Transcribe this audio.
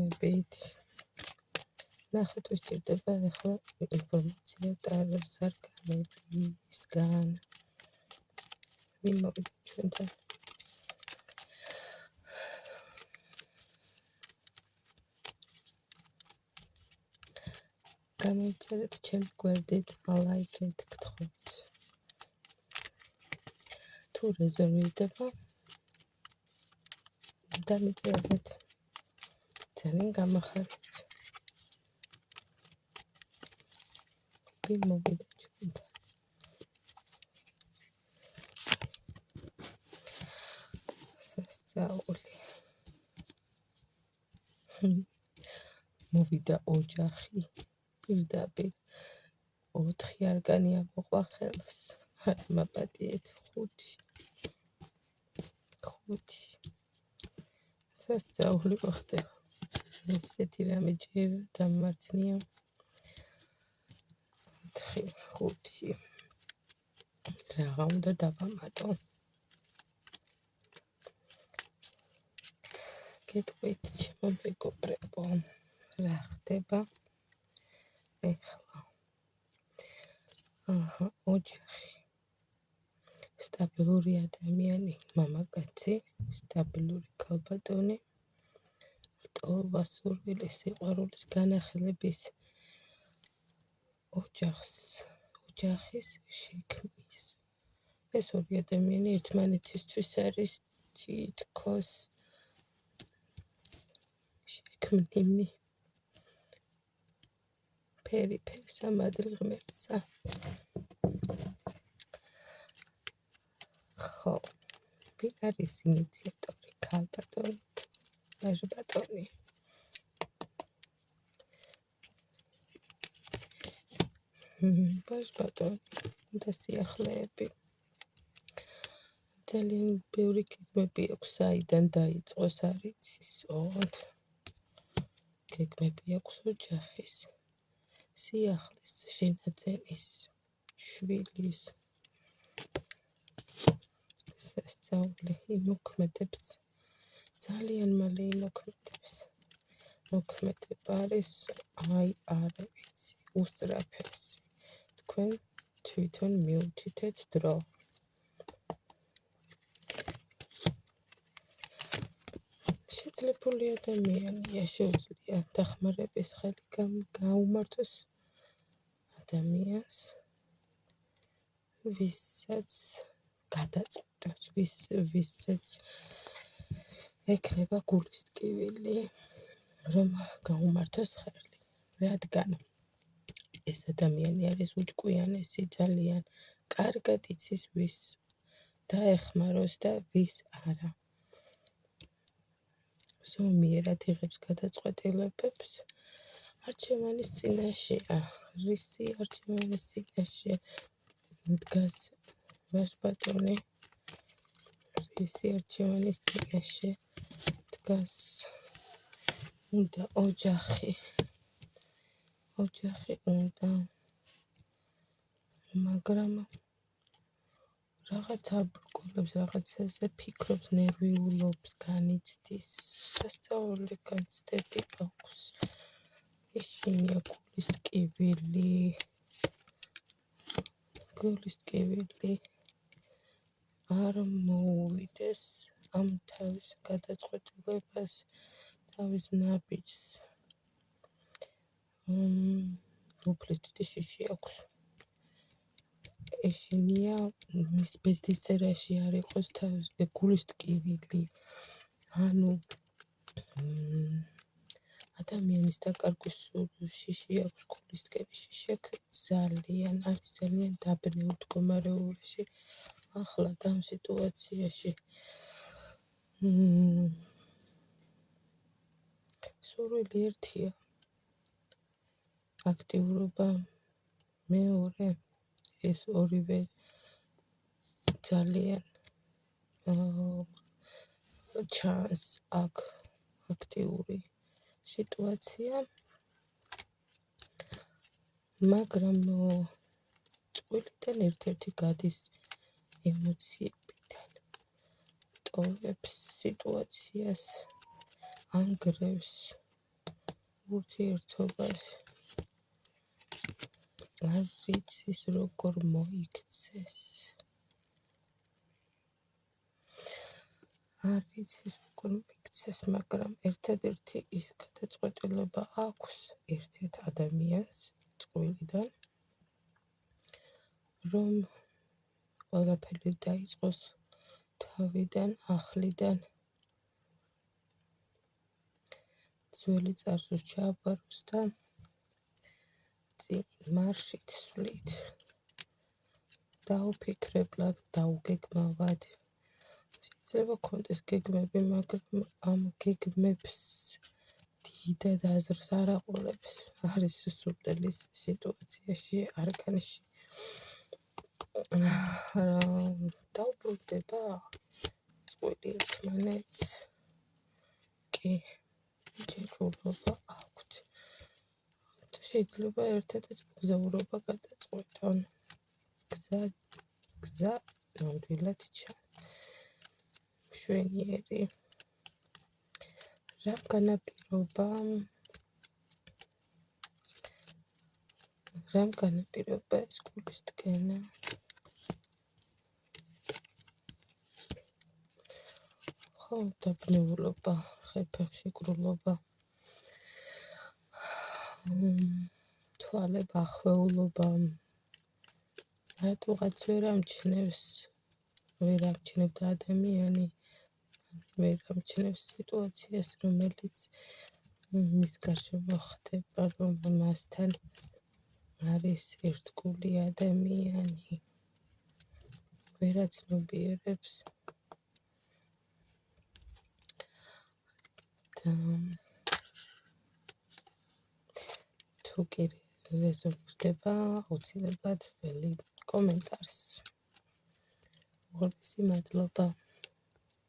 მებით ნახეთ ვისჭირდება ახლა ინფორმაცია ტარზარგანებისგან ვინ მოვიდა ჩვენთან გამოიწერეთ ჩემს გვერდით ლაიქეთ გთხოვთ თუ რეზონირდება დამიწერეთ ძალიან გამახარეთ ვინ მოვიდა ჩვენთან სასწაული მოვიდა ოჯახი პირდაპირ 4 არგანი ამოყვა ხელს არ მაპატიეთ 5 სასწაული მოხდება ესეთი რამე ჯერ დამმართნია 4 რაღა უნდა დავამატო გეტყვით ჩემო მეგობრებო რა ხდება ეხლა ოჯახი სტაბილური ადამიანი მამაკაცი სტაბილური ქალბატონი რტოვასურვილი სიყვარულის განახილების ოჯახის შექმნის ეს ორი ადამიანი ერთმანეთისთვის არის თითქოს შექმნილი ფერისა მადლი ღმერთსა ხო ვინ არის ინიციატორი ქალბატონი ბაჟბატონი ბაჟბატონი და სიახლეები ძალიან ბევრი გეგმები აქვს საიდან დაიწყოს არ იცის გეგმები აქვს ოჯახის სიახლის შენაძენის შვილის სასწაული იმოქმედებს ძალიან მალე მოქმედება არის არ ვიცი უსწრაფესი თქვენ თვითონ მიუთითეთ დრო შეძლებული ადამიანია შეუძლია დახმარების ხელი გაუმართოს ადამიანს ვისაც გადაწყვეტს ვისაც ეკნება გულის ტკივილი რომ გაუმართოს ხელი რადგან ეს ადამიანი არის უჭკვიანესი ძალიან კარგად იცის ვის დაეხმაროს და ვის არა ზომიერად იღებს გადაწყვეტილებებს არჩევანის წინაშეა რისი არჩევანის წინაშე დგას ბაჟბატონი რისი არჩევანის წინაშე დგას უნდა ოჯახი უნდა მაგრამ რაღაც აბრკოლებს რაღაცაზე ფიქრობს ნერვიულობს განიცდის სასწაული განცდები აქვს ისინია გულის ტკივილი არ მოუვიდეს ამ თავის გადაწყვეტილებას თავის ნაბიჯს უფლის დიდი შიში აქვს ეშინია მის ბედის წერაში არ იყოს თავის გულის ტკივილი ანუ ადამიანის დაკარგვის შიში აქვს გულის ტკივილის შიში არის ძალიან დაბნეულ მდგომარეობაში ახლა ამ სიტუაციაში სურვილი ერთია აქტიურობა მეორე ეს ორივე ძალიან ჩანს აქ აქტიური სიტუაცია მაგრამ წვილიდან ერთ-ერთი გადის ემოციებიდან ტოვებს სიტუაციას ანგრევს ურთიერთობას არ იცის როგორ მოიქცეს. არ იცის როგორ მოიქცეს, მაგრამ ერთადერთი ის გადაწყვეტილება აქვს ერთ ადამიანს წყვილიდან, რომ ყველაფერი დაიწყოს თავიდან, ახლიდან, ძველი წარსულს ჩააბაროს და წინ მარშით სვლით, დაუფიქრებლად, დაუგეგმავად. შეიძლება კონდეს გეგმები, მაგრამ ამ გეგმებს დიდად აზრს არ აყოლებს. არის სუსურდელი სიტუაციაში, არგანში. დაუბრუნდება წყვილი ერთმანეთს, კი ჯეჭვურობა აქვთ. შეიძლება ერთადაც მოგზაურობა გადაწყვეტონ. გზა ნამდვილად ჩანს. მშვენიერი. რა განაპირობა ეს გულისდგენა? ხო, დაბნეულობა, ხეფეხშეკრულობა, თვალებ ახვეულობა. რატოღაც ვერ ამჩნევდა ადამიანი, ვერ ამჩნევს სიტუაციას, რომელიც მის გარშემო ხდება, რომ მასთან არის ერთგული ადამიანი. ვერ აცნობიერებს და თუ კი რეზონირდება, აუცილებლად ველი კომენტარს. უღრმესი მადლობა.